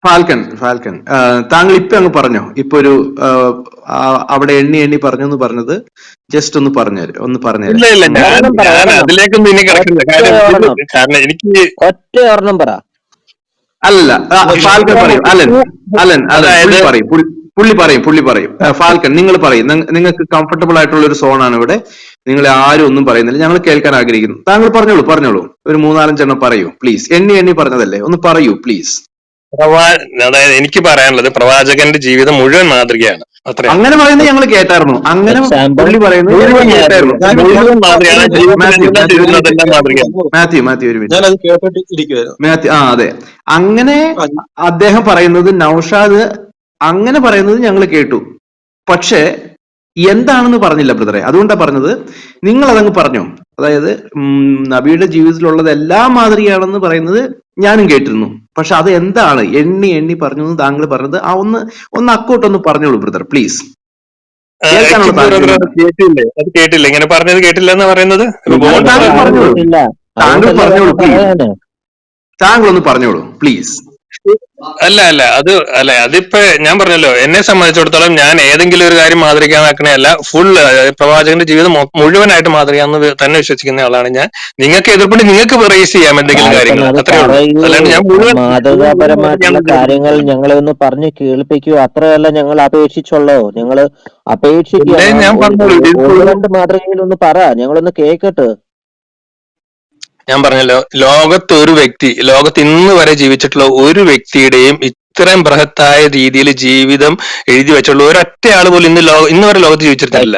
Falcon falcon താങ്കൾ ഇപ്പൊ അങ്ങ് പറഞ്ഞോ, ഇപ്പൊ ഒരു അവിടെ എണ്ണി എണ്ണി പറഞ്ഞു എന്ന് പറഞ്ഞത് ജസ്റ്റ് ഒന്ന് പറഞ്ഞുതരും, ഒന്ന് പറഞ്ഞുതരാം. ഇല്ല ഇല്ല, ഞാൻ ഒരെണ്ണം പറ, ഞാൻ ഒരെണ്ണം, അതിലേക്കൊന്നും ഇനി കിടക്കില്ല. ഒറ്റ കാര്യം ഒരെണ്ണം, കാരണം എനിക്ക് ഒറ്റ ഒരെണ്ണം പറ. അല്ല, ഫാൽക്കൺ പറയും. അലൻ അലൻ അലൻ അതായത് പുള്ളി പറയും. ഫാൽക്കൺ നിങ്ങൾ പറയും. നിങ്ങൾക്ക് കംഫർട്ടബിൾ ആയിട്ടുള്ള ഒരു സോണാണ് ഇവിടെ. നിങ്ങളെ ആരും ഒന്നും പറയുന്നില്ല, ഞങ്ങൾ കേൾക്കാൻ ആഗ്രഹിക്കുന്നു. താങ്കൾ പറഞ്ഞോളൂ. ഒരു മൂന്നാലഞ്ചെണ്ണം പറയൂ പ്ലീസ്. എണ്ണി എണ്ണി പറഞ്ഞതല്ലേ, ഒന്ന് പറയൂ പ്ലീസ്. അതായത് എനിക്ക് പറയാനുള്ളത്, പ്രവാചകന്റെ ജീവിതം മുഴുവൻ മാതൃകയാണ്. അത്രയാണ്. അങ്ങനെ പറയുന്നത് ഞങ്ങൾ കേട്ടായിരുന്നു. അങ്ങനെ എക്സാമ്പിൾ പുള്ളി പറയുന്നത് ഞങ്ങൾ മുഴുവൻ കേട്ടായിരുന്നു. മുഴുവൻ മാതൃകയാണ്. ജീവിതത്തിലെല്ലാം ചെയ്യുന്നതെല്ലാം മാതൃകയാണ്. മാത്യു ഒരു മിനിറ്റ്. ഞാനത് കേട്ടിട്ട് ഇരിക്കുവായിരുന്നു. അതെ, അങ്ങനെ അദ്ദേഹം പറയുന്നത്, നൗഷാദ് അങ്ങനെ പറയുന്നത് ഞങ്ങൾ കേട്ടു. പക്ഷേ എന്താണെന്ന് പറഞ്ഞില്ല ബ്രദറെ. അതുകൊണ്ടാ പറഞ്ഞത്, നിങ്ങൾ അതങ്ങ് പറഞ്ഞോ. അതായത് നബിയുടെ ജീവിതത്തിലുള്ളത് എല്ലാം മാതൃകയാണെന്ന് പറയുന്നത് ഞാനും കേട്ടിരുന്നു. പക്ഷെ അത് എന്താണ് എണ്ണി എണ്ണി പറഞ്ഞു താങ്കൾ പറഞ്ഞത്, ഒന്ന് അക്കോട്ടൊന്ന് പറഞ്ഞോളൂ ബ്രദർ പ്ലീസ്. അത് കേട്ടില്ല, ഇങ്ങനെ പറഞ്ഞത് കേട്ടില്ല എന്ന് പറയുന്നത്. താങ്കൾ ഒന്ന് പറഞ്ഞോളൂ പ്ലീസ്. അതിപ്പോ ഞാൻ പറഞ്ഞല്ലോ, എന്നെ സംബന്ധിച്ചിടത്തോളം ഞാൻ ഏതെങ്കിലും ഒരു കാര്യം മാതൃകയാക്കണല്ല, ഫുൾ പ്രവാചകന്റെ ജീവിതം മുഴുവനായിട്ട് മാതൃകയാണെന്ന് തന്നെ വിശ്വസിക്കുന്ന ആളാണ് ഞാൻ. നിങ്ങൾക്ക് എതിർപ്പുണ്ട്, നിങ്ങൾക്ക് റേസ് ചെയ്യാം എന്തെങ്കിലും കാര്യങ്ങൾ, അത്രേ ഉള്ളൂ. അല്ലാണ്ട് ഞാൻ മുഴുവൻ മാതൃകാപരമായിട്ടുള്ള കാര്യങ്ങൾ ഞങ്ങളെ ഒന്ന് പറഞ്ഞു കേൾപ്പിക്കൂ, അത്രയല്ല ഞങ്ങൾ അപേക്ഷിച്ചുള്ളോ. ഞങ്ങള് അപേക്ഷിക്കുക, രണ്ട് മാതൃകയിലൊന്ന് പറ, ഞങ്ങളൊന്ന് കേക്കട്ടെ. ഞാൻ പറഞ്ഞല്ലോ, ലോകത്ത് ഇന്ന് വരെ ജീവിച്ചിട്ടുള്ള ഒരു വ്യക്തിയുടെയും ഇത്രയും ബൃഹത്തായ രീതിയിൽ ജീവിതം എഴുതി വെച്ചുള്ള ഒരൊറ്റ ആള് പോലും ഇന്ന് വരെ ലോകത്ത് ജീവിച്ചിട്ടില്ല.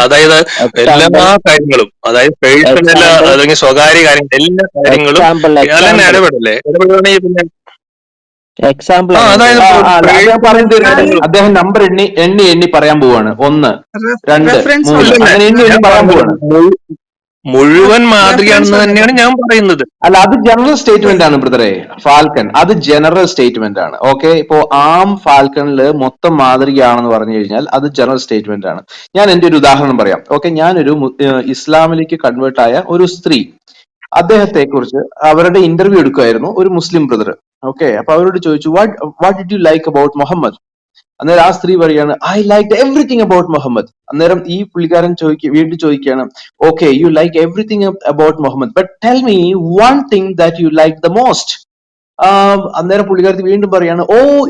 അതായത് എല്ലാ കാര്യങ്ങളും, അതായത് പേഴ്സണൽ അല്ലെങ്കിൽ സ്വകാര്യ കാര്യങ്ങൾ, എല്ലാ കാര്യങ്ങളും അല്ല ഇടപെടണമെങ്കിൽ പിന്നെ എക്സാമ്പിൾ അദ്ദേഹം നമ്പർ എണ്ണി പറയാൻ പോവാണ്. 1 2 3 അങ്ങനെ എണ്ണി പറയാൻ പോവാണ്. മുഴുവൻ മാതൃകയാണെന്ന് തന്നെയാണ് ഞാൻ പറയുന്നത്. അല്ല, അത് ജനറൽ സ്റ്റേറ്റ്മെന്റ് ആണ് ബ്രദറെ. ഫാൽക്കൺ അത് ജനറൽ സ്റ്റേറ്റ്മെന്റ് ആണ്. ഓക്കെ, ഇപ്പോ ഫാൽക്കണില് മൊത്തം മാതൃകയാണെന്ന് പറഞ്ഞു കഴിഞ്ഞാൽ അത് ജനറൽ സ്റ്റേറ്റ്മെന്റ് ആണ്. ഞാൻ എന്റെ ഒരു ഉദാഹരണം പറയാം. ഓക്കെ, ഞാനൊരു ഇസ്ലാമിലേക്ക് കൺവേർട്ട് ആയ ഒരു സ്ത്രീ, അദ്ദേഹത്തെ കുറിച്ച് അവരുടെ ഇന്റർവ്യൂ എടുക്കുമായിരുന്നു, ഒരു മുസ്ലിം ബ്രദർ. ഓക്കെ, അപ്പൊ അവരോട് ചോദിച്ചു, what did you like about Muhammad? അന്നേരം ആ സ്ത്രീ പറയാണ്, I like everything about Muhammad. അന്നേരം ഈ പുള്ളിക്കാരൻ വീണ്ടും ചോദിക്കുകയാണ്, okay, you like everything about Muhammad, but tell me one thing that you like the most. അന്നേരം പുള്ളിക്കാരത്തി വീണ്ടും പറയാണ്,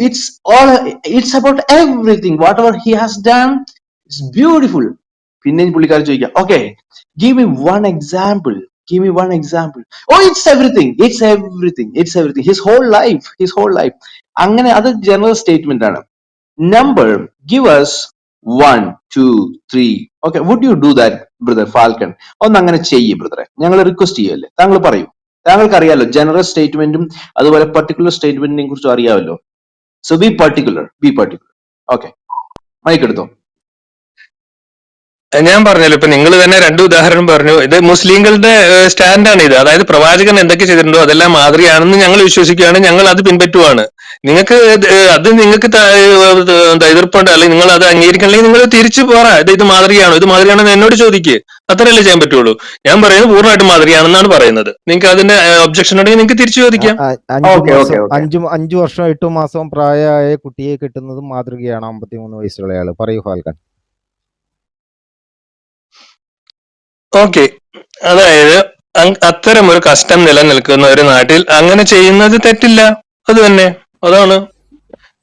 it's about everything, whatever he has done it's beautiful. പിന്നെ പുള്ളിക്കാരൻ ചോദിക്കാം, okay, give me one example. It's everything. His whole life. അങ്ങനെ അത് general statement ആണ്. Number, give us 1 2 3. Okay, would you do that, brother Falcon? ഒന്ന് അങ്ങനെ ചെയ്യ് ബ്രദറെ, ഞങ്ങൾ റിക്വസ്റ്റ് ചെയ്യല്ലേ. താങ്കൾ പറയൂ. താങ്കൾക്ക് അറിയാലോ ജനറൽ സ്റ്റേറ്റ്മെന്റും അതുപോലെ പർട്ടിക്കുലർ സ്റ്റേറ്റ്മെന്റിനെ കുറിച്ചും അറിയാമല്ലോ. So be particular. Okay, mic എടുത്തോ. ഞാൻ പറഞ്ഞല്ലോ, ഇപ്പൊ നിങ്ങൾ തന്നെ 2 ഉദാഹരണം പറഞ്ഞു. ഇത് മുസ്ലിങ്ങളുടെ സ്റ്റാൻഡാണ് ഇത്. അതായത് പ്രവാചകൻ എന്തൊക്കെ ചെയ്തിട്ടുണ്ടോ അതെല്ലാം മാതൃകയാണെന്ന് ഞങ്ങൾ വിശ്വസിക്കുകയാണ്, ഞങ്ങൾ അത് പിൻപറ്റുവാണ്. നിങ്ങൾക്ക് എതിർപ്പുണ്ട്, അല്ലെങ്കിൽ നിങ്ങൾ അത് അംഗീകരിക്കണമെങ്കിൽ നിങ്ങൾ തിരിച്ചു പറ, ഇത് മാതൃകയാണെന്ന് എന്നോട് ചോദിക്കുക. അത്രയല്ലേ ചെയ്യാൻ പറ്റുള്ളൂ. ഞാൻ പറയുന്നത് പൂർണ്ണമായിട്ടും മാതൃകയാണെന്നാണ് പറയുന്നത്. നിങ്ങൾക്ക് അതിന്റെ ഒബ്ജക്ഷൻ ഉണ്ടെങ്കിൽ നിങ്ങൾക്ക് തിരിച്ചു ചോദിക്കാം. 5 വർഷം 8 മാസം പ്രായമായ കുട്ടിയെ കിട്ടുന്നത് മാതൃകയാണ്. 53 വയസ്സുള്ള ആള്. പറയൂ ഫാൽക്കൺ. ഓക്കെ, അതായത് അത്തരം ഒരു കസ്റ്റം നിലനിൽക്കുന്ന ഒരു നാട്ടിൽ അങ്ങനെ ചെയ്യുന്നത് തെറ്റില്ല. അത് തന്നെ, അതാണ്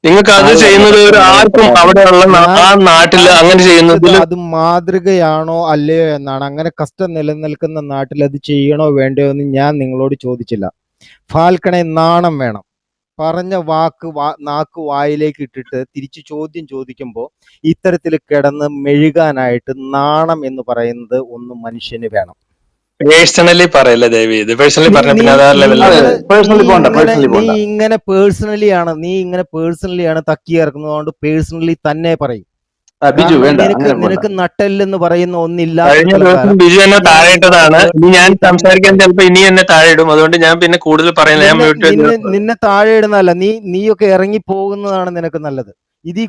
നിങ്ങൾക്ക് അത് ചെയ്യുന്നത് ആർക്കും അവിടെയുള്ള ആ നാട്ടിൽ അങ്ങനെ ചെയ്യുന്നതിൽ അത് മാതൃകയാണോ അല്ലയോ എന്നാണ്. അങ്ങനെ കഷ്ടം നിലനിൽക്കുന്ന നാട്ടിൽ അത് ചെയ്യണോ വേണ്ടയോ എന്ന് ഞാൻ നിങ്ങളോട് ചോദിച്ചില്ല. ഫാൽക്കണെ, നാണം വേണം. പറഞ്ഞ നാക്ക് വായിലേക്ക് ഇട്ടിട്ട് തിരിച്ചു ചോദ്യം ചോദിക്കുമ്പോൾ ഇത്തരത്തിൽ കിടന്ന് മെഴുകാനായിട്ട് നാണം എന്ന് പറയുന്നത് ഒന്ന് മനുഷ്യന് വേണം. പേഴ്സണലി പറയല്ലേ ദയവേത്. പേഴ്സണലി പറഞ്ഞ നീ ഇങ്ങനെ പേഴ്സണലിയാണ് തക്കി ഇറക്കുന്നതുകൊണ്ട് പേഴ്സണലി തന്നെ പറയും. നിനക്ക് നട്ടെല്ലെന്ന് പറയുന്ന ഒന്നില്ല. ബിജു എന്നെ താഴെയിട്ടതാണ്. ഞാൻ സംസാരിക്കാൻ ചിലപ്പോ ഇനി എന്നെ താഴെ ഇടും. അതുകൊണ്ട് ഞാൻ പിന്നെ കൂടുതൽ പറയുന്നത്. നിന്നെ താഴെ ഇടുന്നതല്ല, നീയൊക്കെ ഇറങ്ങി പോകുന്നതാണ് നിനക്ക് നല്ലത്. ഇതിൽ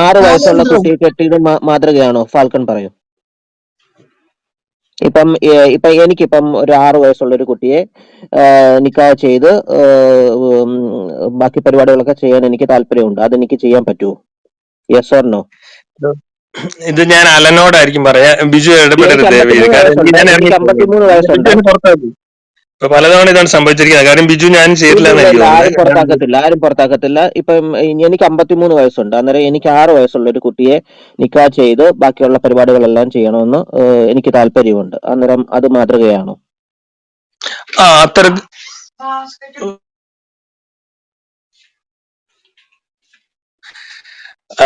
ആറ് വയസ്സുള്ള കുട്ടിയെ കെട്ടിയത് മാതൃകയാണോ? ഫാൽക്കൺ പറയൂ. ഇപ്പൊ എനിക്കിപ്പം ഒരു 6 വയസ്സുള്ള ഒരു കുട്ടിയെ നിക്കാഹ് ചെയ്ത് ബാക്കി പരിപാടികളൊക്കെ ചെയ്യാൻ എനിക്ക് താല്പര്യമുണ്ട്. അതെനിക്ക് ചെയ്യാൻ പറ്റുമോ? Yes or no? ഇത് ഞാൻ അലനോടായിരിക്കും പറയാ. ബിജു ഇടപെടരുത് എനിക്ക് ദയവ് ചെയ്ത്. 53 കാരണം വയസ്സുണ്ട്. ഞാൻ എനിക്ക് ഇറങ്ങിപ്പോകും. 53 ബിജു വയസ്സുണ്ട്. എന്നെ പുറത്താക്കും. ഇപ്പൊ പലതവണ ഇതാണ് സംഭവിച്ചിരിക്കുന്നത്. കാര്യം ബിജു ഞാൻ ഇല്ല ചെയ്തില്ല എന്ന് ഇല്ല എനിക്ക് ഇല്ല, ആരും തോന്നുന്നത്. പുറത്താക്കത്തില്ല, ആരും പുറത്താക്കത്തില്ല. ഇപ്പം എനിക്ക് 53 വയസ്സുണ്ട്. അന്നേരം എനിക്ക് 6 വയസ്സുള്ള ഒരു കുട്ടിയെ നിക്കാഹ് ചെയ്ത് ബാക്കിയുള്ള പരിപാടികളെല്ലാം ചെയ്യണമെന്ന് എനിക്ക് താല്പര്യമുണ്ട്. അന്നേരം അത് മാതൃകയാണോ? അത്ര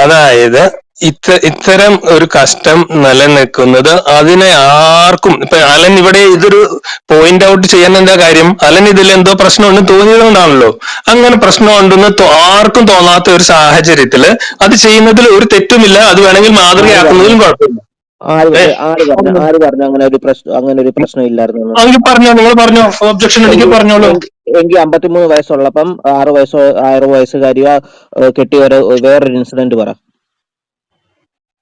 അതായത് ഇത്തരം ഒരു കഷ്ടം നിലനിൽക്കുന്നത് അതിനെ ആർക്കും ഇപ്പൊ അലൻ ഇവിടെ ഇതൊരു പോയിന്റ് ഔട്ട് ചെയ്യാൻ എന്താ കാര്യം, അലൻ ഇതിൽ എന്തോ പ്രശ്നമുണ്ടെന്ന് തോന്നിയതുകൊണ്ടാണല്ലോ. അങ്ങനെ പ്രശ്നമുണ്ടെന്ന് ആർക്കും തോന്നാത്ത ഒരു സാഹചര്യത്തില് അത് ചെയ്യുന്നതിൽ ഒരു തെറ്റുമില്ല. അത് വേണമെങ്കിൽ ആര് മാതൃകയാക്കുന്നതിലും പറഞ്ഞു? കുഴപ്പമില്ല. ആര് പറഞ്ഞു അങ്ങനെ ഒരു പ്രശ്നം ഇല്ലായിരുന്നു? എങ്കിൽ പറഞ്ഞോ, നിങ്ങൾ പറഞ്ഞോ, ഒബ്ജക്ഷൻ ഉണ്ടെങ്കിൽ എങ്കിൽ പറഞ്ഞോളൂ. എങ്കിൽ 53 വയസ്സുള്ളപ്പം 6 വയസ്സുകാരിയോ കെട്ടിയ വേറൊരു ഇൻസിഡന്റ് പറ.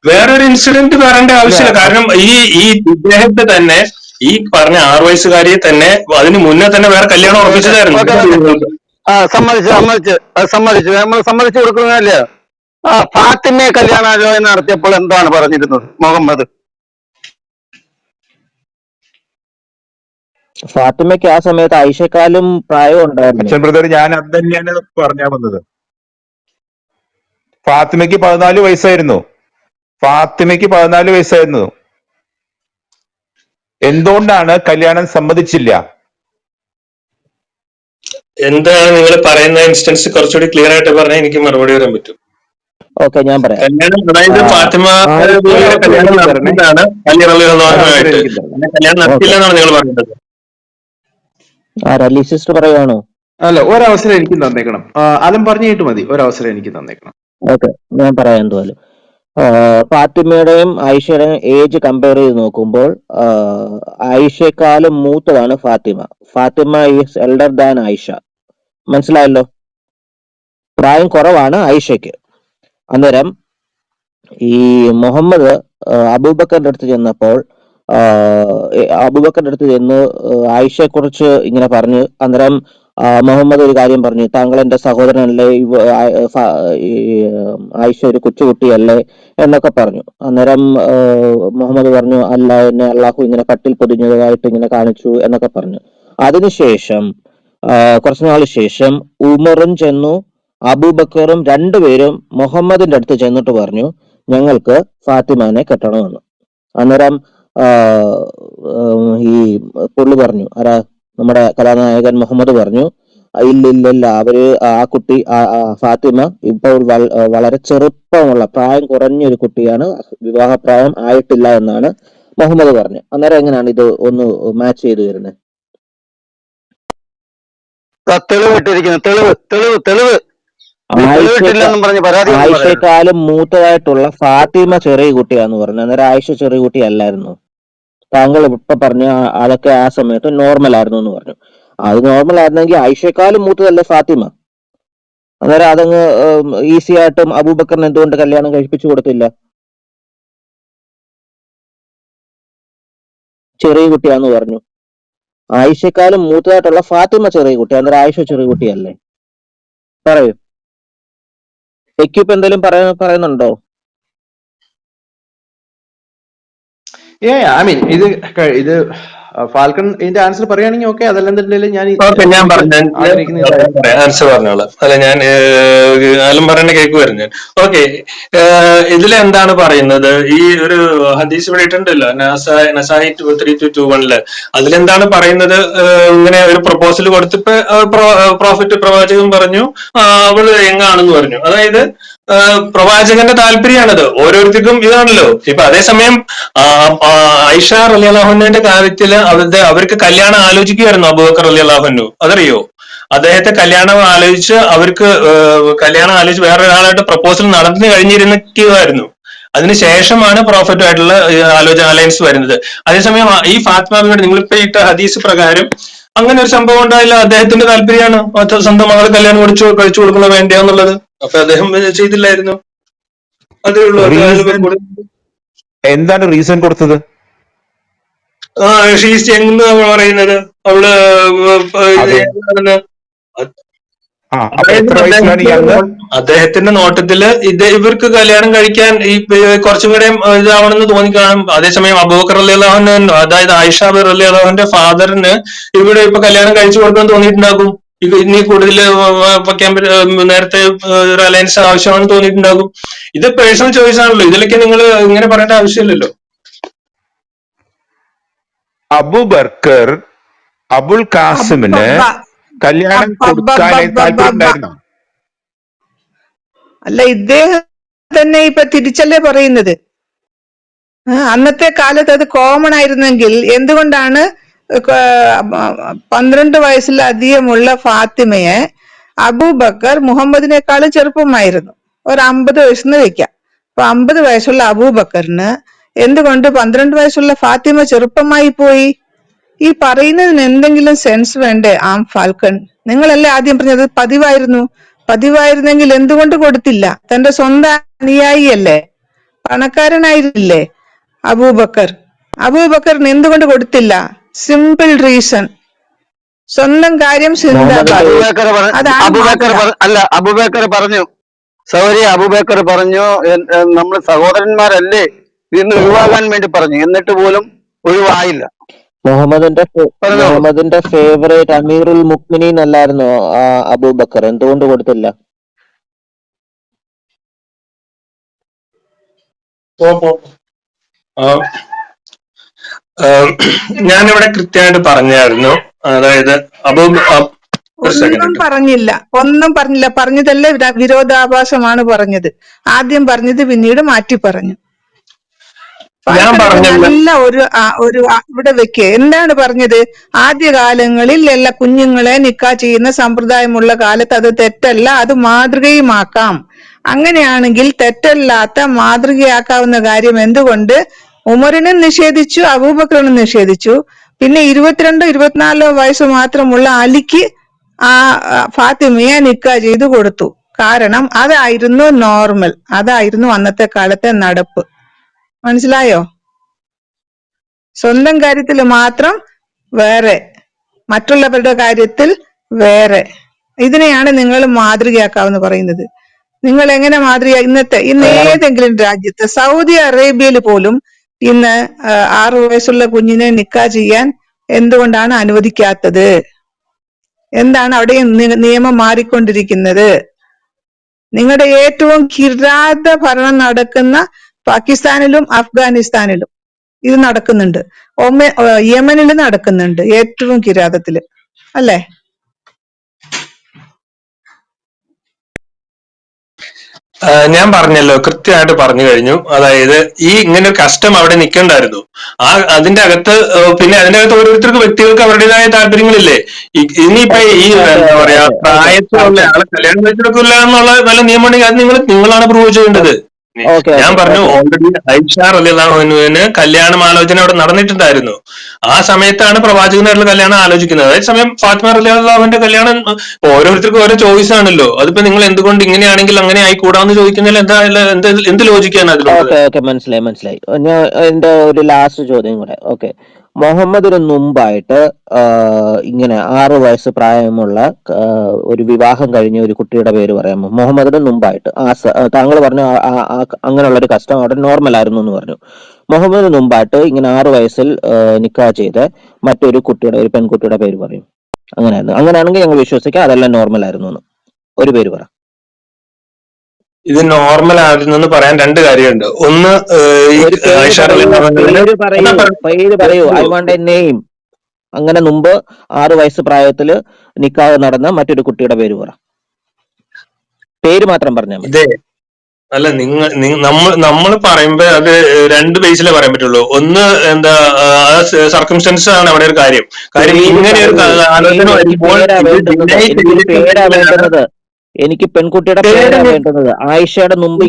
വേറൊരു ഇൻസിഡന്റ് പറയേണ്ട ആവശ്യമില്ല. കാരണം ഈ ഇദ്ദേഹത്തെ തന്നെ, ഈ പറഞ്ഞ 6 വയസ്സുകാരിയെ തന്നെ അതിന് മുന്നേ തന്നെ വേറെ കല്യാണം ഉറപ്പിച്ചതായിരുന്നു. സമ്മതിച്ചു നമ്മൾ സമ്മതിച്ചു കൊടുക്കുന്നതല്ലേ. ഫാത്തിമയെ കല്യാണാലോചന നടത്തിയപ്പോൾ എന്താണ് പറഞ്ഞിരുന്നത് മുഹമ്മദ്? ഫാത്തിമയ്ക്ക് ആ സമയത്ത് ആയിഷക്കാലും പ്രായം ഉണ്ടായിരുന്നു. അച്ഛൻ ബ്രദർ, ഞാൻ അത് തന്നെയാണ് പറഞ്ഞാൽ വന്നത്. ഫാത്തിമയ്ക്ക് 14 വയസ്സായിരുന്നു. ഫാത്തിമയ്ക്ക് 14 വയസ്സായിരുന്നു. എന്തുകൊണ്ടാണ് കല്യാണം സമ്മതിച്ചില്ല? എന്താണ് നിങ്ങൾ പറയുന്ന ഇൻസ്റ്റൻസ് കുറച്ചുകൂടി ക്ലിയർ ആയിട്ട് പറഞ്ഞാൽ എനിക്ക് മറുപടി പറയാൻ പറ്റും. ഓക്കെ, ഞാൻ പറയാം. കല്യാണം, അതായത് ഫാത്തിമ കല്യാണം നടത്തിയതാണ് അലി റളിയല്ലാഹുവുമായിട്ട്. കല്യാണം നടത്തിയില്ല എന്നാണ് നിങ്ങൾ പറയുന്നത്. അലി സിസ്റ്റർ പറയുവാണോ? അല്ല, ഒരവസരം എനിക്ക് തന്നേക്കണം. അലൻ പറഞ്ഞിട്ട് മതി, ഒരവസരം എനിക്ക് തന്നേക്കണം. ഓക്കെ, ഞാൻ പറയാം. എന്തുവാലും ഫാത്തിമയുടെയും ആയിഷയുടെയും ഏജ് കമ്പയർ ചെയ്ത് നോക്കുമ്പോൾ ആയിഷയെക്കാളും മൂത്തതാണ് Fatima. Fatima is elder than Ayesha. മനസ്സിലായല്ലോ? പ്രായം കുറവാണ് ആയിഷയ്ക്ക്. അന്നേരം ഈ മുഹമ്മദ് അബൂബക്കറിന്റെ അടുത്ത് ചെന്നപ്പോൾ അബൂബക്കറിന്റെ അടുത്ത് ചെന്ന് ആയിഷയെ കുറിച്ച് ഇങ്ങനെ പറഞ്ഞു. അന്നേരം മുഹമ്മദ് ഒരു കാര്യം പറഞ്ഞു, താങ്കൾ എന്റെ സഹോദരനല്ലേ, ആയിഷ ഒരു കൊച്ചുകുട്ടിയല്ലേ എന്നൊക്കെ പറഞ്ഞു. അന്നേരം മുഹമ്മദ് പറഞ്ഞു, അല്ല, എന്നെ അള്ളാഹു ഇങ്ങനെ കട്ടിൽ പൊതിഞ്ഞതായിട്ട് ഇങ്ങനെ കാണിച്ചു എന്നൊക്കെ പറഞ്ഞു. അതിനുശേഷം കുറച്ചു നാൾ ശേഷം ഉമറും ചെന്നു, അബൂബക്കറും രണ്ടുപേരും മുഹമ്മദിന്റെ അടുത്ത് ചെന്നിട്ട് പറഞ്ഞു, ഞങ്ങൾക്ക് ഫാത്തിമാനെ കെട്ടണമെന്ന്. അന്നേരം ഈ പുള്ളി പറഞ്ഞു, നമ്മുടെ കലാനായകൻ മുഹമ്മദ് പറഞ്ഞു, ഇല്ല, അവര് ആ കുട്ടി ഫാത്തിമ ഇപ്പോൾ വളരെ ചെറുപ്പമുള്ള പ്രായം കുറഞ്ഞൊരു കുട്ടിയാണ്, വിവാഹപ്രായം ആയിട്ടില്ല എന്നാണ് മുഹമ്മദ് പറഞ്ഞു. അന്നേരം എങ്ങനെയാണ് ഇത് ഒന്ന് മാച്ച് ചെയ്ത് വരുന്നത്? തെളിവ് ഇട്ടിരിക്കുന്നത്, തെളിവ് തെളിവിട്ടില്ലെന്നും പറഞ്ഞ് പരാതി ആയിഷയെക്കാളും മൂത്തതായിട്ടുള്ള ഫാത്തിമ ചെറിയ കുട്ടിയാന്ന് പറഞ്ഞു. അന്നേരം ആയിഷ ചെറിയ കുട്ടി അല്ലായിരുന്നു. താങ്കൾ ഇപ്പൊ പറഞ്ഞു അതൊക്കെ ആ സമയത്ത് നോർമൽ ആയിരുന്നു എന്ന് പറഞ്ഞു. അത് നോർമൽ ആയിരുന്നെങ്കിൽ ആയിഷയെക്കാളും മൂത്തതല്ലേ ഫാത്തിമ? അന്നേരം അതങ്ങ് ഈസി ആയിട്ടും അബൂബക്കറിന് എന്തുകൊണ്ട് കല്യാണം കഴിപ്പിച്ചു കൊടുത്തില്ല? ചെറിയ കുട്ടിയാന്ന് പറഞ്ഞു. ആയിഷയെക്കാളും മൂത്തതായിട്ടുള്ള ഫാത്തിമ ചെറിയ കുട്ടി, അന്നേരം ആയിഷ ചെറിയ കുട്ടിയല്ലേ? പറയൂ. എക്യൂപ്പ് എന്തെങ്കിലും പറയുന്നുണ്ടോ? ഐ മീൻ ഇത് ഫാൽക്കൺ ഇതിന്റെ ആൻസർ പറയുകയാണെങ്കിൽ ഓക്കെ, അതല്ലെന്നുണ്ടെങ്കിൽ ഞാൻ ഞാൻ ആൻസർ പറഞ്ഞോളാം. അല്ല, ഞാൻ ആലും പറയണ കേൾക്കുമായിരുന്നു ഞാൻ. ഓക്കെ, ഇതിലെന്താണ് പറയുന്നത്? ഈ ഒരു ഹദീസ് ഇവിടെ ഇട്ടുണ്ടല്ലോ, നസായി 3221 അതിലെന്താണ് പറയുന്നത്? ഇങ്ങനെ ഒരു പ്രപ്പോസൽ കൊടുത്തിപ്പോ പ്രോഫിറ്റ് പ്രവാചകൻ പറഞ്ഞു അവള് എങ്ങാണെന്ന് പറഞ്ഞു. അതായത് പ്രവാചകന്റെ താല്പര്യമാണത്. ഓരോരുത്തർക്കും ഇതാണല്ലോ. ഇപ്പൊ അതേസമയം ഐഷ റളിയല്ലാഹു അൻഹയുടെ കാര്യത്തില് അവർക്ക് കല്യാണം ആലോചിക്കുമായിരുന്നു അബൂബക്കർ റളിയല്ലാഹു അൻഹു. അതറിയോ? അദ്ദേഹത്തെ കല്യാണം ആലോചിച്ച് വേറൊരാളായിട്ട് പ്രപ്പോസൽ നടന്നു കഴിഞ്ഞിരുന്നതായിരുന്നു. അതിനുശേഷമാണ് പ്രോഫറ്റുമായിട്ടുള്ള അലയൻസ് വരുന്നത്. അതേസമയം ഈ ഫാത്തിമ നിങ്ങളിപ്പോ ഇട്ട ഹദീസ് പ്രകാരം അങ്ങനെ ഒരു സംഭവം ഉണ്ടായില്ല. അദ്ദേഹത്തിന്റെ താല്പര്യമാണ് സ്വന്തം മകളെ കല്യാണം കഴിച്ചു കൊടുക്കുന്നത് വേണ്ടിയാന്നുള്ളത്. അപ്പൊ അദ്ദേഹം ചെയ്തില്ലായിരുന്നു. അതേ ഉള്ളൂ. എന്താണ് റീസൺ കൊടുത്തത്? ഷീസ് യങ് എന്ന് പറയുന്നത് അവള് അതെ. അപ്പൊ അതായത് എത്ര വയസ്സിലാണ് യങ്? അദ്ദേഹത്തിന്റെ നോട്ടത്തില് ഇവർക്ക് കല്യാണം കഴിക്കാൻ ഈ കുറച്ചും കൂടെ ഇതാവണമെന്ന് തോന്നിക്കാണും. അതേസമയം അബൂബക്കർ റളിയല്ലാഹു അൻഹു, അതായത് ആയിഷ റളിയല്ലാഹു അൻഹയുടെ ഫാദറിന് ഇവിടെ ഇപ്പൊ കല്യാണം കഴിച്ചു കൊടുക്കാൻ തോന്നിയിട്ടുണ്ടാകും. ഇനി കൂടുതൽ നേരത്തെ ഒരു അലയൻസ് ആവശ്യമാണെന്ന് തോന്നിയിട്ടുണ്ടാകും. ഇത് പേഴ്സണൽ ചോയ്സ് ആണല്ലോ. ഇതിലൊക്കെ നിങ്ങൾ ഇങ്ങനെ പറയേണ്ട ആവശ്യമില്ലല്ലോ. അബൂബക്കർ അബുൽ കാസിമിന് അബ്ബബ്ബ കല്യാണം കൊടുക്കാൻ താല്പര്യം അബ്ബബ്ബബ്ബബ്ബ. ഉണ്ടായിരുന്നോ? അല്ല, ഇദ്ദേഹം തന്നെ ഇപ്പൊ തിരിച്ചല്ലേ പറയുന്നത്. അന്നത്തെ കാലത്ത് അത് കോമൺ ആയിരുന്നെങ്കിൽ എന്തുകൊണ്ടാണ് 12 വയസ്സിലധികമുള്ള ഫാത്തിമയെ അബൂബക്കർ മുഹമ്മദിനേക്കാളും ചെറുപ്പമായിരുന്നു, ഒരു 50 വയസ്സെന്ന് വെക്കാം. അപ്പൊ 50 വയസ്സുള്ള അബൂബക്കറിന് എന്തുകൊണ്ട് 12 വയസ്സുള്ള ഫാത്തിമ ചെറുപ്പമായി പോയി? ഈ പറയുന്നതിന് എന്തെങ്കിലും സെൻസ് വേണ്ടേ? ആം ഫാൽക്കൺ, നിങ്ങളല്ലേ ആദ്യം പറഞ്ഞത് പതിവായിരുന്നെങ്കിൽ എന്തുകൊണ്ട് കൊടുത്തില്ല? തന്റെ സ്വന്തം അനുയായിയല്ലേ, പണക്കാരനായിരുന്നില്ലേ അബൂബക്കറിന് എന്തുകൊണ്ട് കൊടുത്തില്ല? സിമ്പിൾ റീസൺ, സ്വന്തം കാര്യം ചിന്താബാദ്. അതാണ് മാതൃക. അബൂബക്കർ പറഞ്ഞു, സൗരി അബൂബക്കർ പറഞ്ഞു, നമ്മൾ സഹോദരന്മാരല്ലേ എന്ന് ഒഴിവാകാൻ വേണ്ടി പറഞ്ഞു. എന്നിട്ട് പോലും ഒഴിവായില്ല. പറഞ്ഞോളൂ. മുഹമ്മദിന്റെ ഫേവറേറ്റ് അമീറുൽ മുഅ്മിനീൻ അല്ലായിരുന്നോ അബൂബക്കർ? എന്തുകൊണ്ട് കൊടുത്തില്ല? ഞാനിവിടെ കൃത്യമായിട്ട് പറഞ്ഞായിരുന്നു. അതായത് ഒരു സെക്കൻഡ്. ഒന്നും പറഞ്ഞില്ല. പറഞ്ഞതല്ലേ വിരോധാഭാസമാണ് പറഞ്ഞത്. ആദ്യം പറഞ്ഞത് പിന്നീട് മാറ്റി പറഞ്ഞു. ഞാൻ പറഞ്ഞില്ല. നല്ല ഒരു ഇവിടെ വെക്ക്. എന്താണ് പറഞ്ഞത്? ആദ്യകാലങ്ങളിൽ എല്ലാ കുഞ്ഞുങ്ങളെ നിക്കാ ചെയ്യുന്ന സമ്പ്രദായമുള്ള കാലത്ത് അത് തെറ്റല്ല, അത് മാതൃകയുമാക്കാം. അങ്ങനെയാണെങ്കിൽ തെറ്റല്ലാത്ത മാതൃകയാക്കാവുന്ന കാര്യം എന്തുകൊണ്ട് ഉമറിനും നിഷേധിച്ചു, അബൂബക്കറിനും നിഷേധിച്ചു? പിന്നെ 22 24 വയസ്സ് മാത്രമുള്ള അലിക്ക് ഫാത്തിമയെ നിക്കാ ചെയ്തു കൊടുത്തു. കാരണം അതായിരുന്നു നോർമൽ, അതായിരുന്നു അന്നത്തെ കാലത്തെ നടപ്പ്. മനസ്സിലായോ? സ്വന്തം കാര്യത്തിൽ മാത്രം വേറെ, മറ്റുള്ളവരുടെ കാര്യത്തിൽ വേറെ. ഇതിനെയാണ് നിങ്ങൾ മാതൃകയാക്കാവെന്ന് പറയുന്നത്. നിങ്ങൾ എങ്ങനെ ഇന്ന് ഏതെങ്കിലും രാജ്യത്ത്, സൗദി അറേബ്യയിൽ പോലും ഇന്ന് 6 വയസ്സുള്ള കുഞ്ഞിനെ നിക്കാ ചെയ്യാൻ എന്തുകൊണ്ടാണ് അനുവദിക്കാത്തത്? എന്താണ് അവിടെ നിയമം മാറിക്കൊണ്ടിരിക്കുന്നത്? നിങ്ങളുടെ ഏറ്റവും കിരാത ഭരണം നടക്കുന്ന പാകിസ്ഥാനിലും അഫ്ഗാനിസ്ഥാനിലും ഇത് നടക്കുന്നുണ്ട്, യമനിൽ നടക്കുന്നുണ്ട്, ഏറ്റവും കിരാതത്തില്, അല്ലേ? ഞാൻ പറഞ്ഞല്ലോ, കൃത്യമായിട്ട് പറഞ്ഞു കഴിഞ്ഞു. അതായത് ഇങ്ങനെ ഒരു കസ്റ്റം അവിടെ നിൽക്കണ്ടായിരുന്നു. അതിന്റെ അകത്ത് പിന്നെ അതിന്റെ അകത്ത് ഓരോരുത്തർക്ക് വ്യക്തികൾക്ക് അവരുടേതായ താല്പര്യങ്ങളില്ലേ? ഇനിയിപ്പോ എന്താ പറയാ, പ്രായത്തിലുള്ള ആളെ കല്യാണം കഴിച്ചെടുക്കില്ല എന്നുള്ള വല്ല നിയമമുണ്ടെങ്കിൽ അത് നിങ്ങളാണ് പ്രൂവ് ചെയ്യേണ്ടത്. ഞാൻ പറഞ്ഞു, ഓൾറെഡി ആയിഷ റളിയല്ലാഹു അൻഹുവിന് കല്യാണം ആലോചന അവിടെ നടന്നിട്ടുണ്ടായിരുന്നു. ആ സമയത്താണ് പ്രവാചകനായിട്ടുള്ള കല്യാണം ആലോചിക്കുന്നത്. അതേസമയം ഫാത്തിമ റളിയല്ലാഹുവിന്റെ കല്യാണം ഓരോരുത്തർക്കും ഓരോ ചോയ്സ് ആണല്ലോ. അതിപ്പോ നിങ്ങൾ എന്തുകൊണ്ട് ഇങ്ങനെയാണെങ്കിൽ അങ്ങനെ ആയിക്കൂടാന്ന് ചോദിക്കുന്നതിൽ എന്ത് ലോജിക്കാണ് അതിലുള്ളത്? ഓക്കെ, മനസ്സിലായി. ഞാൻ എന്റെ ഒരു ലാസ്റ്റ് ചോദ്യം കൂടെ. ഓക്കെ, മുഹമ്മദിന് മുമ്പായിട്ട് ഇങ്ങനെ 6 വയസ്സ് പ്രായമുള്ള ഒരു വിവാഹം കഴിഞ്ഞ ഒരു കുട്ടിയുടെ പേര് പറയാമോ? മുഹമ്മദിന് മുമ്പായിട്ട്. താങ്കൾ പറഞ്ഞു അങ്ങനെയുള്ള ഒരു കസ്റ്റം അവിടെ നോർമൽ ആയിരുന്നു എന്ന് പറഞ്ഞു. മുഹമ്മദിന് മുമ്പായിട്ട് ഇങ്ങനെ 6 വയസ്സിൽ നിക്കാ ചെയ്ത മറ്റൊരു ഒരു പെൺകുട്ടിയുടെ പേര് പറയും. അങ്ങനെയാണെങ്കിൽ ഞങ്ങൾ വിശ്വസിക്കാം അതെല്ലാം നോർമൽ ആയിരുന്നു എന്ന്. ഒരു പേര് പറ. ഇത് നോർമൽ ആയിരുന്നു എന്ന് പറയാൻ 2 കാര്യമുണ്ട്. ഒന്ന്, പേര് പറയൂ. I want A name. അങ്ങനെ മുമ്പ് 6 വയസ്സ് പ്രായത്തില് നിക്കാഹ് നടന്ന മറ്റൊരു കുട്ടിയുടെ പേര് പറ. പേര് മാത്രം പറഞ്ഞാൽ മതി. അല്ല, നമ്മൾ പറയുമ്പോ അത് 2 ബേസിലേ പറയാൻ പറ്റുള്ളൂ. ഒന്ന്, എന്താ സർക്കംസ്റ്റൻസ് ആണ് അവിടെ ഒരു കാര്യം. ഇങ്ങനെ ഒരു ആലോചന വരുമ്പോൾ എനിക്ക് പെൺകുട്ടിയുടെ പേരാ വേണ്ടുന്നത്. ആയിഷയുടെ മുമ്പ്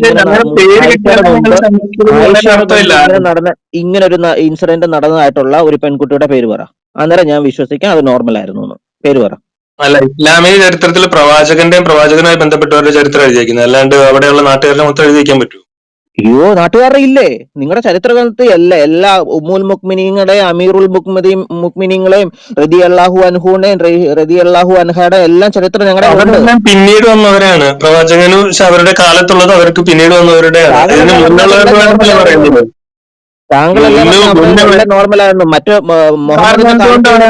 നടന്ന ഇങ്ങനൊരു ഇൻസിഡന്റ് നടന്നതായിട്ടുള്ള ഒരു പെൺകുട്ടിയുടെ പേര് പറ. അന്നേരം ഞാൻ വിശ്വസിക്കാം അത് നോർമൽ ആയിരുന്നു എന്ന്. പേര് പറ. അല്ല, ഇസ്ലാമിക ചരിത്രത്തിൽ പ്രവാചകന്റെയും പ്രവാചകനുമായി ബന്ധപ്പെട്ടവരുടെ ചരിത്രം എഴുതിയിരിക്കുന്നത്, അല്ലാണ്ട് അവിടെയുള്ള നാട്ടുകാരുടെ മൊത്തം എഴുതിക്കാൻ പറ്റൂ? അയ്യോ, നാട്ടുകാരുടെ ഇല്ലേ? നിങ്ങളുടെ ചരിത്ര ഗ്രന്ഥത്തിൽ എല്ലാ ഉമ്മുൽ മുക്മിനീങ്ങളെയും അമീറുൽ മുക്മിനീങ്ങളെയും റതി അള്ളാഹു അൻഹുവിനെയും റതി അള്ളാഹു അൻഹയുടെ എല്ലാം ചരിത്രം ഞങ്ങളുടെ ഉണ്ട്. അവരെല്ലാം പിന്നീട് വന്നവരാണ്. പ്രവാചകനും അവരുടെ കാലത്തുള്ളത് അവർക്ക് പിന്നീട് വന്നവരുടെയാണ്. ഇതിന് താങ്കളെല്ലാം മുന്നുള്ളവരുടെ കാര്യമല്ല പറയുന്നത്. താങ്കളല്ലേ മുന്നേ എല്ലാം നോർമലായിരുന്നു. മറ്റു മുഹമ്മദിന്റെ കാലത്ത് എന്തുകൊണ്ടാണ്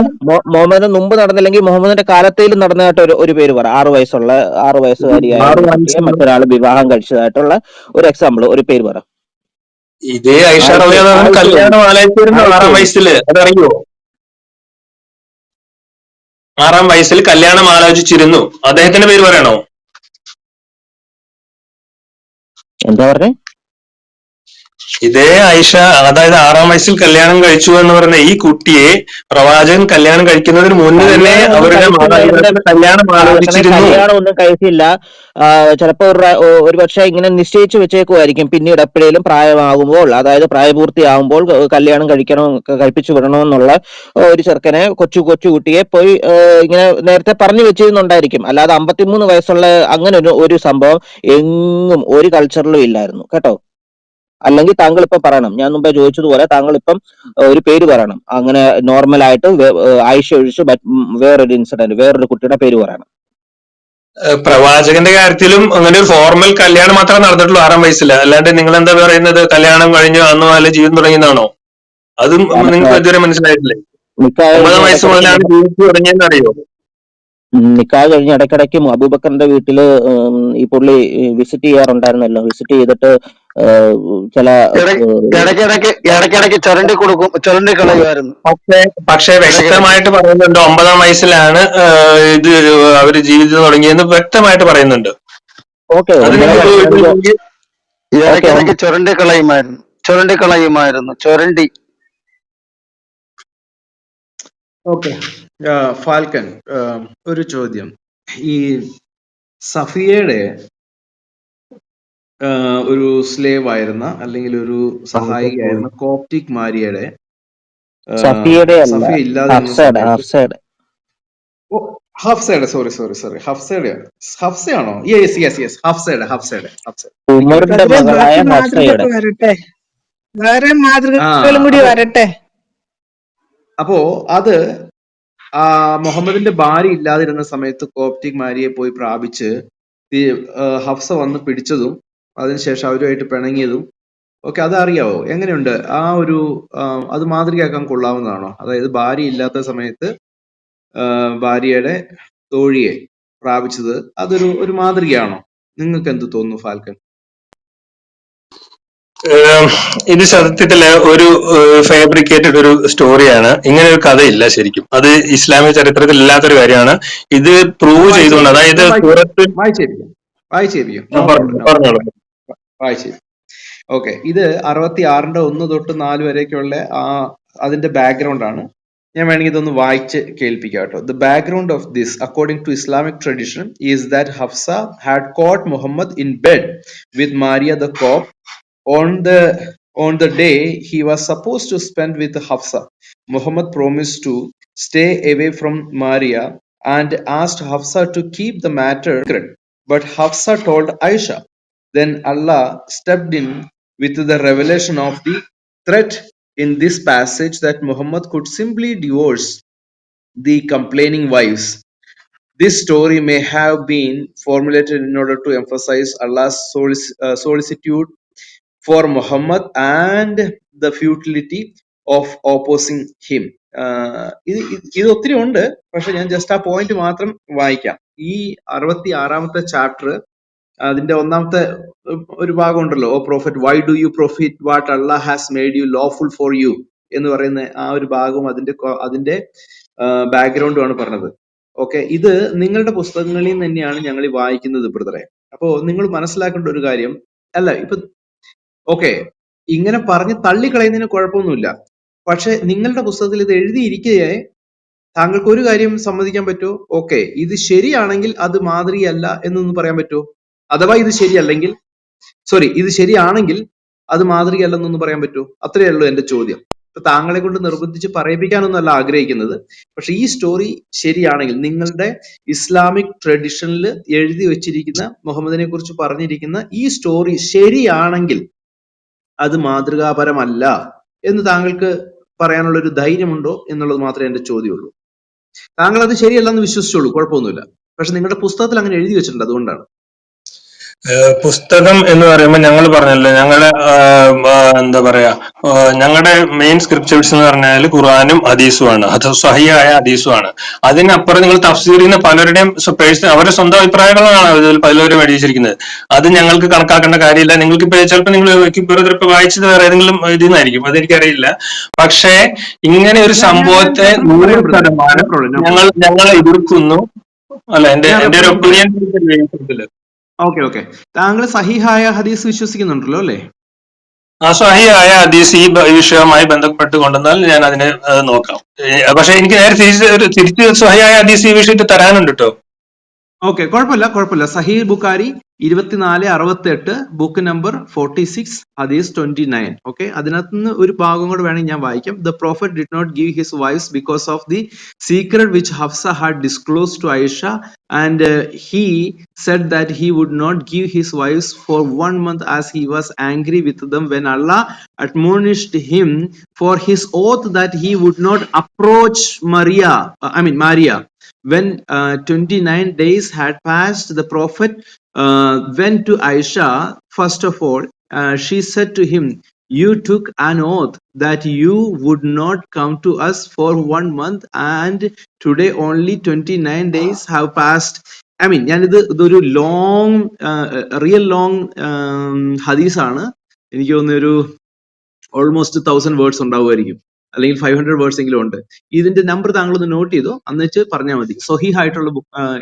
മുഹമ്മദിന് മുമ്പ് നടന്നില്ലെങ്കിൽ മുഹമ്മദിന്റെ കാലത്തേലും നടന്നതായിട്ട് ഒരു പേര് പറ. 6 വയസ്സുകാരിയായ ആറ് ഒരു കുട്ടിയെ വയസ്സുള്ള മറ്റൊരാൾ വിവാഹം കഴിച്ചതായിട്ടുള്ള ഒരു എക്സാമ്പിൾ, ഒരു പേര് പറ. ഇതേ ഐഷ റളിയല്ലാഹു അൻഹ കല്യാണം ആലോചിച്ചിരുന്നു 6-ാം വയസ്സില്. അതറിയോ? 6-ാം വയസ്സിൽ കല്യാണം ആലോചിച്ചിരുന്നു. അദ്ദേഹത്തിന്റെ പേര് പറയണോ? എന്താ പറഞ്ഞേ? ഇതേ ഐഷ, അതായത് 6-ാം വയസ്സിൽ കല്യാണം കഴിച്ചു എന്ന് പറയുന്ന ഈ കുട്ടിയെ പ്രവാചകൻ കല്യാണം കഴിക്കുന്നതിന് മുന്നേ തന്നെ അവരുടെ മാതാപിതാക്കൾ കല്യാണം ആലോചിച്ചിരുന്നു. കല്യാണം ഒന്നും കഴിച്ചില്ല. ചിലപ്പോ ഒരു പക്ഷെ ഇങ്ങനെ നിശ്ചയിച്ചു വെച്ചേക്കുമായിരിക്കും. പിന്നീട് എപ്പോഴേലും പ്രായമാകുമ്പോൾ, അതായത് പ്രായപൂർത്തിയാകുമ്പോൾ കല്യാണം കഴിപ്പിച്ചു വിടണമെന്നുള്ള ഒരു ചെറുക്കനെ, കൊച്ചു കുട്ടിയെ പോയി ഇങ്ങനെ നേരത്തെ പറഞ്ഞു വെച്ചിരുന്നുണ്ടായിരിക്കും. അല്ലാതെ 53 വയസ്സുള്ള അങ്ങനെ ഒരു സംഭവം എങ്ങും ഒരു കൾച്ചറിലും ഇല്ലായിരുന്നു കേട്ടോ. അല്ലെങ്കിൽ താങ്കൾ ഇപ്പം പറയണം, ഞാൻ മുമ്പേ ചോദിച്ചതുപോലെ താങ്കൾ ഇപ്പം ഒരു പേര് പറയണം. അങ്ങനെ നോർമലായിട്ട് ആയിഷ ഒഴിച്ച് വേറൊരു ഇൻസിഡന്റ്, വേറൊരു കുട്ടിയുടെ പേര് പറയണം. പ്രവാചകന്റെ കാര്യത്തിലും അങ്ങനെ ഒരു ഫോർമൽ കല്യാണം മാത്രമേ നടന്നിട്ടുള്ളൂ 6-ാം വയസ്സിൽ. അല്ലാണ്ട് നിങ്ങൾ എന്താ പറയുന്നത്, കല്യാണം കഴിഞ്ഞു അന്ന് മുതൽ ജീവിതം തുടങ്ങിയതാണോ? അതും നിങ്ങൾക്ക് ഇതുവരെ മനസ്സിലായിട്ടില്ലേ? 9-ാം വയസ്സ് മുതലാണ് ജീവിച്ചു തുടങ്ങിയെന്ന് അറിയോ? നിക്കാഹ് കഴിഞ്ഞ് ഇടയ്ക്കിടയ്ക്ക് അബൂബക്കറിന്റെ വീട്ടില് ഈ പുള്ളി വിസിറ്റ് ചെയ്യാറുണ്ടായിരുന്നല്ലോ. വിസിറ്റ് ചെയ്തിട്ട് ചില ഇടയ്ക്കിടയ്ക്ക് ചുരണ്ടി കളയുമായിരുന്നു. പക്ഷെ വ്യക്തമായിട്ട് പറയുന്നുണ്ട് 9-ാം വയസ്സിലാണ് ഇത് അവര് ജീവിതം തുടങ്ങിയെന്ന് വ്യക്തമായിട്ട് പറയുന്നുണ്ട്. ഓക്കെ, അത് നിങ്ങൾ ഇടയ്ക്കിടയ്ക്ക് ചുരണ്ടി കളയുമായിരുന്നു. ഓക്കെ. ഫാൽക്കൻ, ഒരു ചോദ്യം. ഈ സഫിയയുടെ ഒരു സ്ലേവ് ആയിരുന്ന, അല്ലെങ്കിൽ ഒരു സഹായികയായിരുന്ന കോപ്റ്റിക് മാരിയയുടെ സഫിയയുടെ അല്ല, സഫിയ ഇല്ലാതെ ഹഫ്സയുടെ. ഹഫ്സയുടെ, സോറി ഹഫ്സയാണോ? യെസ്, ഹഫ്സയുടെ. ഉമറിന്റെ ബ്രദറെ, മകളായ ബാക്കി ഹഫ്സയുടെ. മാതൃകയൊക്കെ വരട്ടെ, വേറെ മാതൃകകളും കൂടി വരട്ടെ. അപ്പോ അത് മുഹമ്മദിന്റെ ഭാര്യ ഇല്ലാതിരുന്ന സമയത്ത് കോപ്റ്റിക് മാരിയെ പോയി പ്രാപിച്ച് ഹഫ്സ വന്ന് പിടിച്ചതും അതിനുശേഷം അവരുമായിട്ട് പിണങ്ങിയതും ഒക്കെ അതറിയാവോ? എങ്ങനെയുണ്ട് ആ ഒരു അത് മാതൃകയാക്കാൻ കൊള്ളാവുന്നതാണോ? അതായത് ഭാര്യ ഇല്ലാത്ത സമയത്ത് ഭാര്യയുടെ തോഴിയെ പ്രാപിച്ചത് ഒരു മാതൃകയാണോ? നിങ്ങൾക്ക് എന്ത് തോന്നുന്നു ഫാൽക്കൻ? ഇത് സത്യത്തില് ഒരു ഫാബ്രിക്കേറ്റഡ് ഒരു സ്റ്റോറിയാണ്. ഇങ്ങനെ ഒരു കഥയില്ല ശരിക്കും. അത് ഇസ്ലാമിക ചരിത്രത്തിൽ ഇല്ലാത്തൊരു കാര്യമാണ്. ഇത് പ്രൂവ് ചെയ്തുകൊണ്ട്, അതായത് വായിച്ചു. ഓക്കെ, ഇത് 66-ന്റെ 1 തൊട്ട് 4 വരെയൊക്കെയുള്ള അതിന്റെ ബാക്ക്ഗ്രൗണ്ട് ആണ്. ഞാൻ വേണമെങ്കിൽ ഇതൊന്ന് വായിച്ച് കേൾപ്പിക്കാം കേട്ടോ. The background of this, according to Islamic tradition, is that Hafsa had caught Muhammad in bed with Maria the Copt on the day he was supposed to spend with Hafsa. Muhammad promised to stay away from Maria and asked Hafsa to keep the matter secret. But Hafsa told Aisha. Then Allah stepped in with the revelation of the threat in this passage that Muhammad could simply divorce the complaining wives. This story may have been formulated in order to emphasize Allah's solicitude for Muhammad and the futility of opposing him. ഇത് ഒത്തിരി ഉണ്ട്, പക്ഷെ ഞാൻ just ആ point മാത്രം വായിക്കാം. ഈ 66-ാമത്തെ chapter, അതിന്റെ 1-ാമത്തെ ഒരു ഭാഗം ഉണ്ടല്ലോ, oh prophet, why do you profit what Allah has made you lawful for you എന്ന് പറയുന്ന ആ ഒരു ഭാഗവും അതിന്റെ ബാക്ക്ഗ്രൗണ്ടുമാണ് പറഞ്ഞത്. ഓക്കെ, ഇത് നിങ്ങളുടെ പുസ്തകങ്ങളിൽ നിന്ന് തന്നെയാണ് ഞങ്ങൾ ഈ വായിക്കുന്നത് ബ്രദറെ. അപ്പോ നിങ്ങൾ മനസ്സിലാക്കേണ്ട ഒരു കാര്യം, അല്ല ഇപ്പൊ ഓക്കെ, ഇങ്ങനെ പറഞ്ഞ് തള്ളിക്കളയുന്നതിന് കുഴപ്പമൊന്നുമില്ല. പക്ഷെ നിങ്ങളുടെ പുസ്തകത്തിൽ ഇത് എഴുതിയിരിക്കുകയെ താങ്കൾക്ക് ഒരു കാര്യം സമ്മതിക്കാൻ പറ്റുമോ? ഓക്കെ, ഇത് ശരിയാണെങ്കിൽ അത് മാതൃകയല്ല എന്നൊന്ന് പറയാൻ പറ്റുമോ? അഥവാ ഇത് ശരിയാണെങ്കിൽ അത് മാതൃകയല്ലെന്നൊന്ന് പറയാൻ പറ്റുമോ? അത്രയേ ഉള്ളൂ എന്റെ ചോദ്യം. ഇപ്പൊ താങ്കളെ കൊണ്ട് നിർബന്ധിച്ച് പറയിപ്പിക്കാനൊന്നല്ല ആഗ്രഹിക്കുന്നത്. പക്ഷെ ഈ സ്റ്റോറി ശരിയാണെങ്കിൽ, നിങ്ങളുടെ ഇസ്ലാമിക് ട്രഡീഷനിൽ എഴുതി വെച്ചിരിക്കുന്ന, മുഹമ്മദിനെ കുറിച്ച് പറഞ്ഞിരിക്കുന്ന ഈ സ്റ്റോറി ശരിയാണെങ്കിൽ അത് മാതൃകാപരമല്ല എന്ന് താങ്കൾക്ക് പറയാനുള്ള ഒരു ധൈര്യമുണ്ടോ എന്നുള്ളത് മാത്രമേ എന്റെ ചോദ്യമുള്ളൂ. താങ്കൾ അത് ശരിയല്ലെന്ന് വിശ്വസിച്ചോളൂ, കുഴപ്പമൊന്നുമില്ല. പക്ഷെ നിങ്ങളുടെ പുസ്തകത്തിൽ അങ്ങനെ എഴുതി വെച്ചിട്ടുണ്ട്, അതുകൊണ്ടാണ്. പുസ്തകം എന്ന് പറയുമ്പോൾ ഞങ്ങൾ പറഞ്ഞല്ലോ, ഞങ്ങളുടെ എന്താ പറയാ, ഞങ്ങളുടെ മെയിൻ സ്ക്രിപ്റ്റേഴ്സ് എന്ന് പറഞ്ഞാൽ ഖുർആനും ഹദീസുമാണ്, അത് സ്വഹീഹായ ഹദീസുമാണ്. അതിനപ്പുറം നിങ്ങൾ തഫ്സീറിന് പലരുടെയും അവരുടെ സ്വന്തം അഭിപ്രായങ്ങളാണ് അതിൽ പലരും എഴുതിയിരിക്കുന്നത്. അത് ഞങ്ങൾക്ക് കണക്കാക്കേണ്ട കാര്യമില്ല. നിങ്ങൾക്ക് ഇപ്പൊ ചിലപ്പോൾ നിങ്ങൾ ഇപ്പൊ വായിച്ചത് വേറെ ഏതെങ്കിലും ഇതിൽ നിന്നായിരിക്കും, അതെനിക്കറിയില്ല. പക്ഷേ ഇങ്ങനെ ഒരു സംഭവത്തെ 100% ഞങ്ങൾ എതിർക്കുന്നു. അല്ല, എന്റെ ഒരു ഒപ്പീനിയൻ. ഓക്കെ, താങ്കൾ സഹീഹായ ഹദീസ് വിശ്വസിക്കുന്നുണ്ടല്ലോ അല്ലേ? ആ സ്വഹീഹായ ഹദീസ് ഈ വിഷയവുമായി ബന്ധപ്പെട്ട് കൊണ്ടുവന്നാൽ ഞാൻ അതിനെ നോക്കാം. പക്ഷെ എനിക്ക് നേരെ തിരിച്ച് സ്വഹീഹായ ഹദീസ് ഈ വിഷയത്തിൽ തരാനുണ്ട് കേട്ടോ. ഓക്കെ, കുഴപ്പമില്ല. സഹീഹ് ബുഖാരി 2468, ബുക്ക് നമ്പർ 46, ഹദീസ് 29. ഓക്കെ, അതിനകത്ത് നിന്ന് ഒരു ഭാഗം കൂടെ വേണമെങ്കിൽ ഞാൻ വായിക്കാം. The prophet did not give his wives because of the secret which Hafsa had disclosed to Aisha, and he said that he would not give his wives for 1 month as he was angry with them when Allah admonished him for his oath that he would not approach Maria. When 29 days had passed, the Prophet went to Aisha. First of all, she said to him, "You took an oath that you would not come to us for 1 month, and today only 29 days have passed." ഇതൊരു real long ഹദീസാണ്. എനിക്ക് തോന്നുന്നു ഒരു almost 1000 words ഉണ്ടാവുമായിരിക്കും, അല്ലെങ്കിൽ 500 words എങ്കിലും ഉണ്ട്. ഇതിന്റെ നമ്പർ താങ്കളൊന്ന് നോട്ട് ചെയ്തോ, എന്നിട്ട് പറഞ്ഞാൽ മതി. സ്വഹീഹായിട്ടുള്ള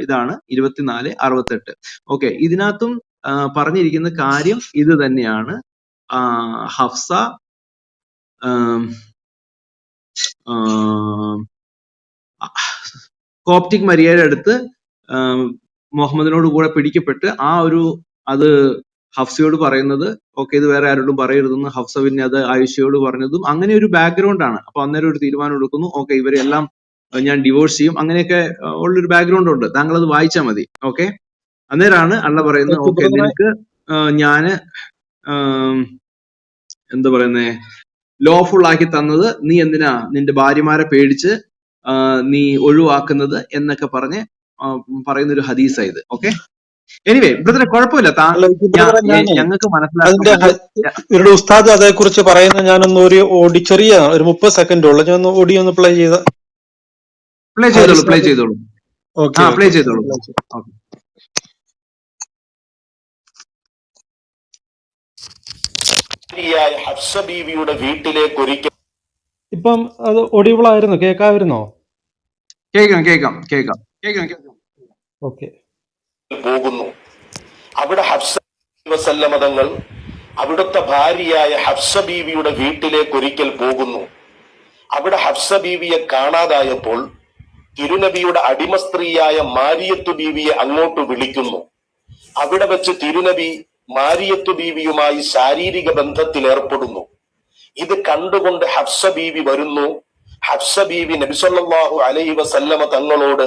ഇതാണ് 2468. ഓക്കെ, ഇതിനകത്തും പറഞ്ഞിരിക്കുന്ന കാര്യം ഇത് തന്നെയാണ്. ഹഫ്സ കോപ്റ്റിക് മരിയയുടെ അടുത്ത് മുഹമ്മദിനോട് കൂടെ പിടിക്കപ്പെട്ട് അത് ഹഫ്സയോട് പറയുന്നത്, ഓക്കെ ഇത് വേറെ ആരോടും പറയരുതെന്ന് ഹഫ്സ പിന്നെ അത് ആയിഷയോട് പറഞ്ഞതും അങ്ങനെ ഒരു ബാക്ക്ഗ്രൗണ്ട് ആണ്. അപ്പൊ അന്നേരം ഒരു തീരുമാനം എടുക്കുന്നു, ഓക്കെ ഇവരെല്ലാം ഞാൻ ഡിവോഴ്സ് ചെയ്യും, അങ്ങനെയൊക്കെ ഉള്ളൊരു ബാക്ക്ഗ്രൗണ്ട് ഉണ്ട്. താങ്കൾ അത് വായിച്ചാൽ മതി. ഓക്കെ, അന്നേരമാണ് അള്ള പറയുന്നത്, ഓക്കെ നിനക്ക് ഞാന് എന്താ പറയുന്നേ ലോഫുൾ ആക്കി തന്നത്, നീ എന്തിനാ നിന്റെ ഭാര്യമാരെ പേടിച്ച് നീ ഒഴിവാക്കുന്നത് എന്നൊക്കെ പറഞ്ഞ് പറയുന്ന ഒരു ഹദീസായത്. ഓക്കെ, എനിവേ ബ്രദറെ കുഴപ്പമില്ല, ഞങ്ങൾക്ക് മനസ്സിലാക്കാൻ ഇവരുടെ ഉസ്താദ് അതേക്കുറിച്ച് പറയുന്ന ഞാനൊന്ന് ഒരു ചെറിയ ഒരു 30 സെക്കൻഡ് ഉള്ളു, ഞാൻ ഓഡിയോ ഒന്ന് പ്ലേ ചെയ്തോളൂ. ഹഫ്സ ബീവിയുടെ വീട്ടിലേക്ക് ഒരിക്കൽ, ഇപ്പം അത് ഒഡിബിൾ ആയിരുന്നു, കേൾക്കാമായിരുന്നോ? കേൾക്കാം. ഓക്കെ, പോകുന്നു. അവിടെ ഹഫ്സ വസല്ലമ തങ്ങൾ അവിടുത്തെ ഭാര്യയായ ഹഫ്സ ബീവിയുടെ വീട്ടിലേക്ക് ഒരിക്കൽ പോകുന്നു. അവിടെ ഹഫ്സ ബീവിയെ കാണാതായപ്പോൾ തിരുനബിയുടെ അടിമ സ്ത്രീയായ മാരിയത്തു ബീവിയെ അങ്ങോട്ട് വിളിക്കുന്നു. അവിടെ വെച്ച് തിരുനബി മാരിയത്തു ബീവിയുമായി ശാരീരിക ബന്ധത്തിൽ ഏർപ്പെടുന്നു. ഇത് കണ്ടുകൊണ്ട് ഹഫ്സ ബീവി വരുന്നു. ഹഫ്സ ബീവി നബി സല്ലല്ലാഹു അലൈഹി വസല്ലമ തങ്ങളോട്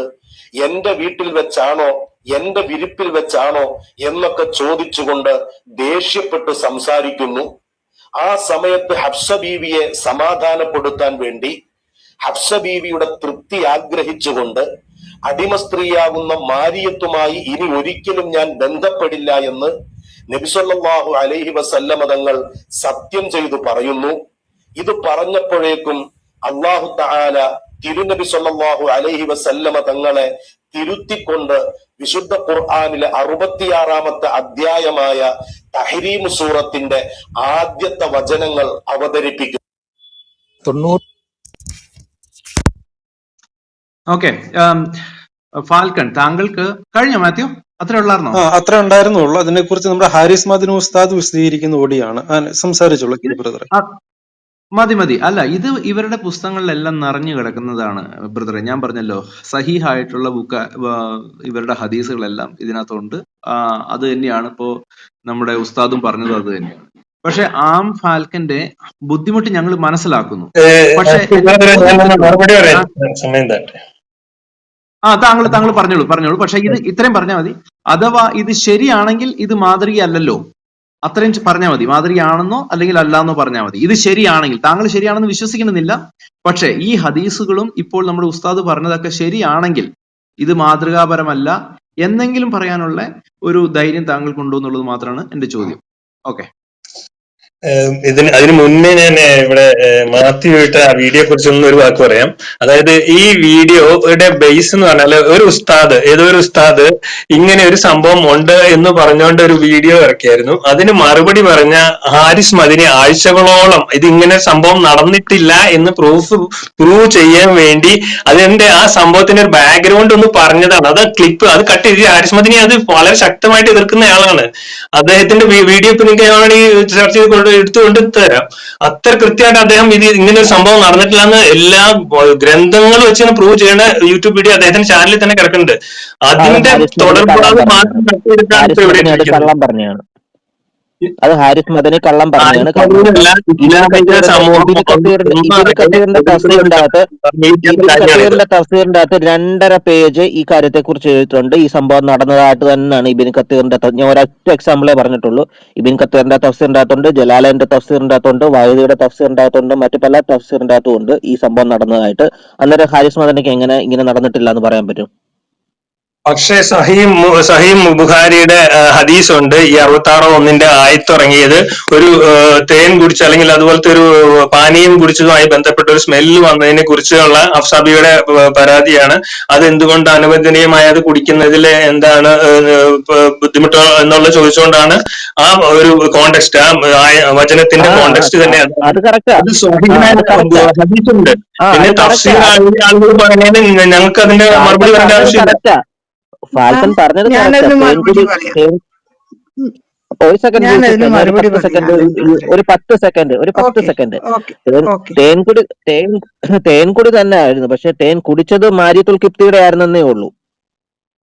എന്റെ വീട്ടിൽ വെച്ചാണോ, എന്റെ വിരിപ്പിൽ വെച്ചാണോ എന്നൊക്കെ ചോദിച്ചുകൊണ്ട് ദേഷ്യപ്പെട്ട് സംസാരിക്കുന്നു. ആ സമയത്ത് ഹഫ്സ ബീവിയെ സമാധാനപ്പെടുത്താൻ വേണ്ടി ഹഫ്സ ബീവിയുടെ തൃപ്തി ആഗ്രഹിച്ചുകൊണ്ട് അടിമ സ്ത്രീയാകുന്ന മാരിയത്തുമായി ഇനി ഒരിക്കലും ഞാൻ ബന്ധപ്പെടില്ല എന്ന് നബി സല്ലല്ലാഹു അലൈഹി വസല്ലമ തങ്ങൾ സത്യം ചെയ്തു പറയുന്നു. ഇത് പറഞ്ഞപ്പോഴേക്കും അല്ലാഹു തആല തിരുനബി സല്ലല്ലാഹു അലൈഹി വസല്ലമ തങ്ങളെ തിരുത്തിക്കൊണ്ട് വിശുദ്ധ ഖുർആനിലെ 66-ാമത്തെ അധ്യായമായ തഹ്രീം സൂറത്തിന്റെ ആദ്യത്തെ വചനങ്ങൾ അവതരിപ്പിക്കും. ഓക്കെ, ഫാൽക്കൺ താങ്കൾക്ക് കഴിഞ്ഞോ മാത്യു? അത്ര ഉള്ളായിരുന്നോ? അത്ര ഉണ്ടായിരുന്നുള്ളൂ. അതിനെ കുറിച്ച് നമ്മുടെ ഹാരിസ് മദനി ഉസ്താദ് വിശദീകരിക്കുന്ന ഓടിയാണ്, സംസാരിച്ചോളൂ ബ്രദറെ. മതി. അല്ല, ഇത് ഇവരുടെ പുസ്തകങ്ങളിലെല്ലാം നിറഞ്ഞു കിടക്കുന്നതാണ് ബ്രദറെ. ഞാൻ പറഞ്ഞല്ലോ, സഹീഹായിട്ടുള്ള ഇവരുടെ ഹദീസുകളെല്ലാം ഇതിനകത്തുണ്ട്. അത് തന്നെയാണ് ഇപ്പോ നമ്മുടെ ഉസ്താദും പറഞ്ഞത്, അത് തന്നെയാണ്. പക്ഷെ ആം ഫാൽക്കന്റെ ബുദ്ധിമുട്ട് ഞങ്ങൾ മനസ്സിലാക്കുന്നു. പക്ഷെ താങ്കൾ പറഞ്ഞോളൂ. പക്ഷെ ഇത് ഇത്രയും പറഞ്ഞാൽ മതി. അഥവാ ഇത് ശരിയാണെങ്കിൽ ഇത് മാതൃകയല്ലല്ലോ. അത്രയും പറഞ്ഞാൽ മതി. മാതൃകയാണെന്നോ അല്ലെങ്കിൽ അല്ലാന്നോ പറഞ്ഞാൽ മതി. ഇത് ശരിയാണെങ്കിൽ, താങ്കൾ ശരിയാണെന്ന് വിശ്വസിക്കണമെന്നില്ല, പക്ഷെ ഈ ഹദീസുകളും ഇപ്പോൾ നമ്മുടെ ഉസ്താദ് പറഞ്ഞതൊക്കെ ശരിയാണെങ്കിൽ ഇത് മാതൃകാപരമല്ല എന്നെങ്കിലും പറയാനുള്ള ഒരു ധൈര്യം താങ്കൾക്കുണ്ടോ എന്നുള്ളത് മാത്രമാണ് എന്റെ ചോദ്യം. ഓക്കെ. അതിന് മുന്നേ ഞാൻ ഇവിടെ മാത്യു ഇട്ട ആ വീഡിയോയെ കുറിച്ചൊന്നും ഒരു വാക്ക് പറയാം. അതായത് ഈ വീഡിയോയുടെ ബേസ് എന്ന് പറഞ്ഞാൽ ഏതോ ഒരു ഉസ്താദ് ഇങ്ങനെ ഒരു സംഭവം ഉണ്ട് എന്ന് പറഞ്ഞുകൊണ്ട് ഒരു വീഡിയോ ഇറക്കിയായിരുന്നു. അതിന് മറുപടി പറഞ്ഞ ഹാരിസ് മദനി ആഴ്ചകളോളം ഇതിങ്ങനെ സംഭവം നടന്നിട്ടില്ല എന്ന് പ്രൂവ് ചെയ്യാൻ വേണ്ടി അതിന്റെ ആ സംഭവത്തിന്റെ ഒരു ബാക്ക്ഗ്രൗണ്ട് ഒന്ന് പറഞ്ഞതാണ്. അത് ക്ലിപ്പ് അത് കട്ട് ചെയ്ത് ഹാരിസ് മദനി അത് വളരെ ശക്തമായിട്ട് എതിർക്കുന്ന ആളാണ്. അദ്ദേഹത്തിന്റെ വീഡിയോ ഇപ്പൊ നിങ്ങൾക്ക് ചർച്ച ചെയ്ത് എടുത്തുകൊണ്ട് തരാം. അത്ര കൃത്യമായിട്ട് അദ്ദേഹം ഇത് ഇങ്ങനെ ഒരു സംഭവം നടന്നിട്ടില്ല എന്ന് എല്ലാ ഗ്രന്ഥങ്ങൾ വെച്ച് പ്രൂവ് ചെയ്യുന്ന യൂട്യൂബ് വീഡിയോ അദ്ദേഹത്തിന്റെ ചാനലിൽ തന്നെ കിടക്കുന്നുണ്ട്. അതിന്റെ തുടർഭാഗം മാത്രം കട്ടെടുത്താണ് ഇപ്പൊ ഇവിടെ പറഞ്ഞാണ്. അത് ഹാരിസ് മദനി കള്ളം പറഞ്ഞാണ്. തഫ്സീറിന്റെ അകത്ത് 2.5 പേജ് ഈ കാര്യത്തെ കുറിച്ച് എഴുതിയിട്ടുണ്ട്. ഈ സംഭവം നടന്നതായിട്ട് തന്നെയാണ് ഇബിൻ കത്തീറിന്റെ, ഞാൻ ഒരൊറ്റ എക്സാമ്പിളേ പറഞ്ഞിട്ടുള്ളൂ. ഇബിൻ കത്തീറിന്റെ തഫ്സീറിന്റെ അകത്തുണ്ട്, ജലാലന്റെ തഫ്സീറിന്റെ അകത്തുണ്ട്, വാഹിദിയുടെ തഫ്സീറിന്റെ അകത്തുണ്ട്, മറ്റു പല തഫ്സീറിന്റെ അകത്തും ഉണ്ട് ഈ സംഭവം നടന്നതായിട്ട്. അന്നേരം ഹാരിസ് മദനിക്ക് എങ്ങനെ ഇങ്ങനെ നടന്നിട്ടില്ല എന്ന് പറയാൻ പറ്റും? പക്ഷേ സഹീഹ് ബുഖാരിയുടെ ഹദീസ് ഉണ്ട്. ഈ 66:1 ആയത്തിറങ്ങിയത് ഒരു തേൻ കുടിച്ച് അല്ലെങ്കിൽ അതുപോലത്തെ ഒരു പാനീയം കുടിച്ചതുമായി ബന്ധപ്പെട്ട ഒരു സ്മെല്ല് വന്നതിനെ കുറിച്ചുള്ള ഹഫ്സാബിയുടെ പരാതിയാണ്. അത് എന്തുകൊണ്ട് അനുവദനീയമായത് കുടിക്കുന്നതിൽ എന്താണ് ബുദ്ധിമുട്ട് എന്നുള്ള ചോദിച്ചുകൊണ്ടാണ് ആ ഒരു കോണ്ടെക്സ്റ്റ്, ആ വചനത്തിന്റെ കോണ്ടെക്സ്റ്റ് തന്നെ അത് ഹദീസ് ഉണ്ട്. പിന്നെ തഫ്സീർ ആളുകൾ പറയുന്നത് ഞങ്ങൾക്ക് അതിന്റെ മറുപടി പറയേണ്ട ആവശ്യമില്ല. ഫാൽക്കൺ പറഞ്ഞത് ഒരു സെക്കൻഡ് തേൻകുടി തന്നെ ആയിരുന്നു, പക്ഷെ തേൻ കുടിച്ചത് മാരിയത്തുൽ കിപ്തിയുടെ ആയിരുന്നേ ഉള്ളൂ.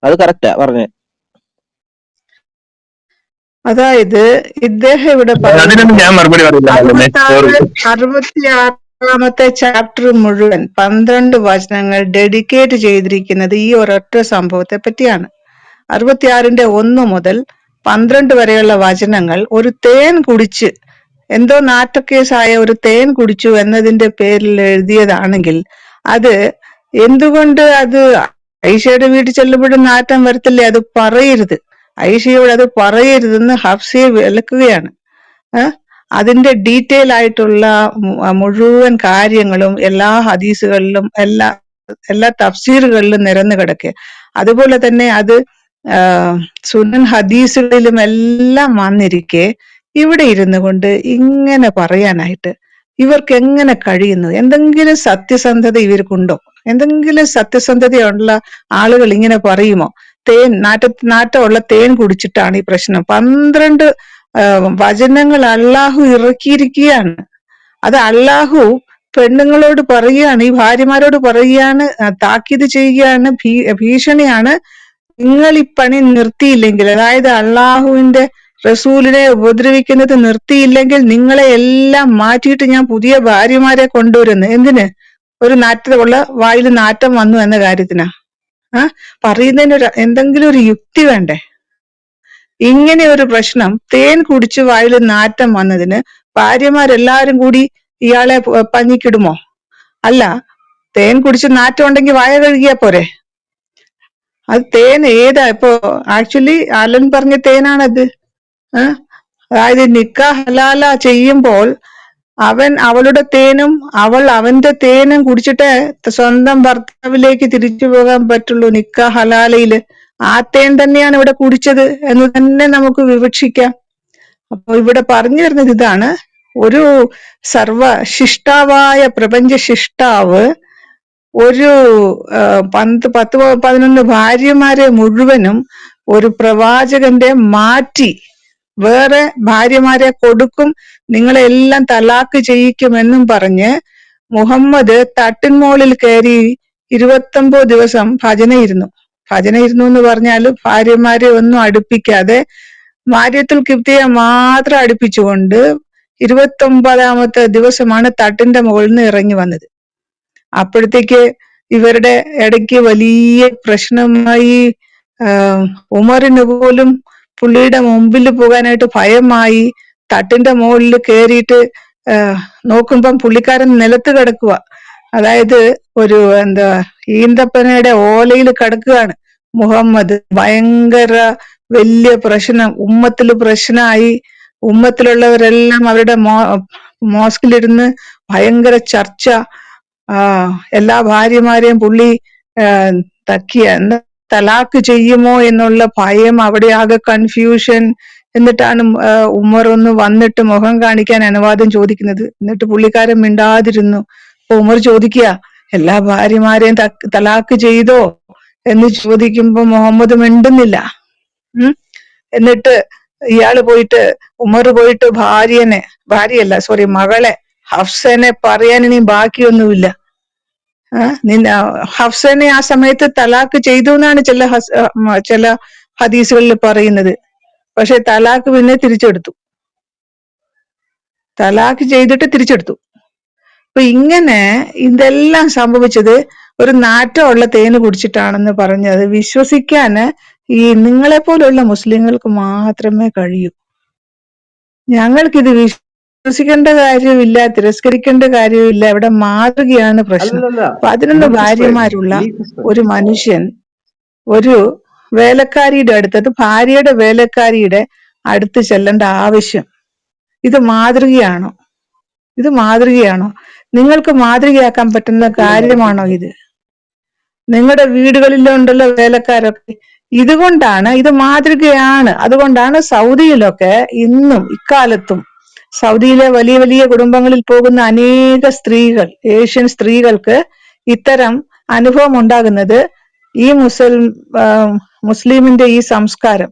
അത് കറക്റ്റാ പറഞ്ഞേ. അതായത് ഇദ്ദേഹം ഇവിടെ 66ാമത്തെ ചാപ്റ്റർ മുഴുവൻ 12 വചനങ്ങൾ ഡെഡിക്കേറ്റ് ചെയ്തിരിക്കുന്നത് ഈ ഒരൊറ്റ സംഭവത്തെ പറ്റിയാണ്. 66ന്റെ 1 മുതൽ 12 വരെയുള്ള വചനങ്ങൾ ഒരു തേൻ കുടിച്ച്, എന്തോ നാറ്റക്കേസായ ഒരു തേൻ കുടിച്ചു എന്നതിന്റെ പേരിൽ എഴുതിയതാണെങ്കിൽ അത് എന്തുകൊണ്ട് അത് ഐഷയുടെ വീട്ടിൽ ചെല്ലുമ്പോഴും നാറ്റം വരത്തില്ലേ? അത് പറയരുത്, ഐഷയോട് അത് പറയരുതെന്ന് ഹഫ്സയെ വിലക്കുകയാണ്. അതിന്റെ ഡീറ്റെയിൽ ആയിട്ടുള്ള മുഴുവൻ കാര്യങ്ങളും എല്ലാ ഹദീസുകളിലും എല്ലാ തഫ്സീറുകളിലും നിരന്നു കിടക്കുക. അതുപോലെ തന്നെ അത് സുനൻ ഹദീസുകളിലും എല്ലാം വന്നിരിക്കെ ഇവിടെ ഇരുന്നു കൊണ്ട് ഇങ്ങനെ പറയാനായിട്ട് ഇവർക്ക് എങ്ങനെ കഴിയുന്നു? എന്തെങ്കിലും സത്യസന്ധത ഇവർക്കുണ്ടോ? എന്തെങ്കിലും സത്യസന്ധതയുള്ള ആളുകൾ ഇങ്ങനെ പറയുമോ? നാറ്റമുള്ള തേൻ കുടിച്ചിട്ടാണ് ഈ പ്രശ്നം. 12 വചനങ്ങൾ അള്ളാഹു ഇറക്കിയിരിക്കുകയാണ്. അത് അള്ളാഹു പെണ്ണുങ്ങളോട് പറയുകയാണ്, ഈ ഭാര്യമാരോട് പറയുകയാണ്, താക്കീത് ചെയ്യുകയാണ്, ഭീഷണിയാണ്. നിങ്ങൾ ഈ പണി നിർത്തിയില്ലെങ്കിൽ, അതായത് അള്ളാഹുവിന്റെ റസൂലിനെ ഉപദ്രവിക്കുന്നത് നിർത്തിയില്ലെങ്കിൽ നിങ്ങളെ എല്ലാം മാറ്റിയിട്ട് ഞാൻ പുതിയ ഭാര്യമാരെ കൊണ്ടുവരുന്നു. എന്തിന്? ഒരു നാറ്റമുള്ള വായിൽ നാറ്റം വന്നു എന്ന കാര്യത്തിനാ? പറയുന്നതിന് എന്തെങ്കിലും ഒരു യുക്തി വേണ്ടേ? ഇങ്ങനെ ഒരു പ്രശ്നം, തേൻ കുടിച്ച് വായിൽ നാറ്റം വന്നതിന് ഭാര്യമാരെല്ലാരും കൂടി ഇയാളെ പഞ്ഞിക്കിടുമോ? അല്ല, തേൻ കുടിച്ച് നാറ്റം ഉണ്ടെങ്കിൽ വായ കഴുകിയാ പോരെ? അത് തേൻ ഏതാ? ഇപ്പൊ ആക്ച്വലി അലൻ പറഞ്ഞ തേനാണത്. അതായത് നിക്കാഹ് ഹലാല ചെയ്യുമ്പോൾ അവൻ അവളുടെ തേനും അവൾ അവന്റെ തേനും കുടിച്ചിട്ടേ സ്വന്തം ഭർത്താവിലേക്ക് തിരിച്ചു പോകാൻ പറ്റുള്ളൂ നിക്കാഹ് ഹലാലയില്. ആ തേൻ തന്നെയാണ് ഇവിടെ കുടിച്ചത് എന്ന് തന്നെ നമുക്ക് വിവക്ഷിക്കാം. അപ്പൊ ഇവിടെ പറഞ്ഞു വരുന്നത് ഇതാണ്: ഒരു സർവശിഷ്ടാവായ പ്രപഞ്ച ശിഷ്ടാവ് ഒരു 10-11 ഭാര്യമാരെ മുഴുവനും ഒരു പ്രവാചകന്റെ മാറ്റി വേറെ ഭാര്യമാരെ കൊടുക്കും, നിങ്ങളെല്ലാം തലാക്ക് ചെയ്യിക്കുമെന്നും പറഞ്ഞ് മുഹമ്മദ് തട്ടിൻമോളിൽ കയറി 29 ദിവസം ഭജനയിരുന്നു എന്ന് പറഞ്ഞാല് ഭാര്യമാരെ ഒന്നും അടുപ്പിക്കാതെ മാര്യത്തുൽ കിബ്തിയെ മാത്രം അടുപ്പിച്ചുകൊണ്ട് 29ാമത്തെ ദിവസമാണ് തട്ടിന്റെ മുകളിൽ നിന്ന് ഇറങ്ങി വന്നത്. അപ്പോഴത്തേക്ക് ഇവരുടെ ഇടയ്ക്ക് വലിയ പ്രശ്നമായി. ഉമറിന് പോലും പുള്ളിയുടെ മുമ്പിൽ പോകാനായിട്ട് ഭയമായി തട്ടിന്റെ മുകളിൽ കയറിയിട്ട് നോക്കുമ്പം പുള്ളിക്കാരൻ നിലത്ത് കിടക്കുക. അതായത് ഒരു ഈന്തപ്പനയുടെ ഓലയിൽ കിടക്കുകയാണ് മുഹമ്മദ്. ഭയങ്കര വലിയ പ്രശ്നം, ഉമ്മത്തില് പ്രശ്നമായി. ഉമ്മത്തിലുള്ളവരെല്ലാം അവരുടെ മോസ്കിലിരുന്ന് ഭയങ്കര ചർച്ച. എല്ലാ ഭാര്യമാരെയും പുള്ളി തലാക്ക് ചെയ്യുമോ എന്നുള്ള ഭയം, അവിടെ ആകെ കൺഫ്യൂഷൻ. എന്നിട്ടാണ് ഉമർ ഒന്ന് വന്നിട്ട് മുഖം കാണിക്കാൻ അനുവാദം ചോദിക്കുന്നത്. എന്നിട്ട് പുള്ളിക്കാരൻ മിണ്ടാതിരുന്നു. അപ്പൊ ഉമർ ചോദിക്കുക, എല്ലാ ഭാര്യമാരെയും തലാക്ക് ചെയ്തോ എന്ന് ചോദിക്കുമ്പോ മുഹമ്മദ് മിണ്ടുന്നില്ല. എന്നിട്ട് ഉമർ പോയിട്ട് മകളെ ഹഫ്സനെ പറയാൻ ഇനി ബാക്കിയൊന്നുമില്ല. ഹഫ്സനെ ആ സമയത്ത് തലാക്ക് ചെയ്തു എന്നാണ് ചില ഹദീസുകളിൽ പറയുന്നത്. പക്ഷെ തലാക്ക് പിന്നെ തലാക്ക് ചെയ്തിട്ട് തിരിച്ചെടുത്തു. അപ്പൊ ഇങ്ങനെ ഇതെല്ലാം സംഭവിച്ചത് ഒരു നാറ്റമുള്ള തേന് കുടിച്ചിട്ടാണെന്ന് പറഞ്ഞത് വിശ്വസിക്കാന് ഈ നിങ്ങളെ പോലുള്ള മുസ്ലിങ്ങൾക്ക് മാത്രമേ കഴിയൂ. ഞങ്ങൾക്കിത് വിശ്വസിക്കേണ്ട കാര്യമില്ല, തിരസ്കരിക്കേണ്ട കാര്യമില്ല. ഇവിടെ മാതൃകയാണ് പ്രശ്നം. 11 ഭാര്യമാരുള്ള ഒരു മനുഷ്യൻ ഒരു വേലക്കാരിയുടെ അടുത്ത്, അത് ഭാര്യയുടെ വേലക്കാരിയുടെ അടുത്ത് ചെല്ലേണ്ട ആവശ്യം ഇത് മാതൃകയാണോ? നിങ്ങൾക്ക് മാതൃകയാക്കാൻ പറ്റുന്ന കാര്യമാണോ ഇത്? നിങ്ങളുടെ വീടുകളിലുണ്ടല്ലോ വേലക്കാരൊക്കെ. ഇത് മാതൃകയാണ്. അതുകൊണ്ടാണ് സൗദിയിലൊക്കെ ഇന്നും ഇക്കാലത്തും സൗദിയിലെ വലിയ വലിയ കുടുംബങ്ങളിൽ പോകുന്ന അനേക സ്ത്രീകൾ, ഏഷ്യൻ സ്ത്രീകൾക്ക് ഇത്തരം അനുഭവം ഉണ്ടാകുന്നത്. ഈ മുസ്ലിമിന്റെ ഈ സംസ്കാരം,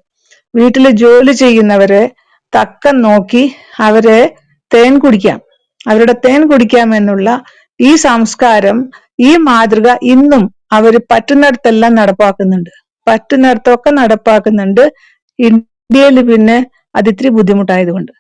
വീട്ടിൽ ജോലി ചെയ്യുന്നവരെ തക്കം നോക്കി അവരുടെ തേൻ കുടിക്കാം എന്നുള്ള ഈ സംസ്കാരം, ഈ മാതൃക ഇന്നും അവര് പറ്റുന്നിടത്തെല്ലാം നടപ്പാക്കുന്നുണ്ട്. ഇന്ത്യയിൽ പിന്നെ അതിത്തിരി ബുദ്ധിമുട്ടായതുകൊണ്ട്.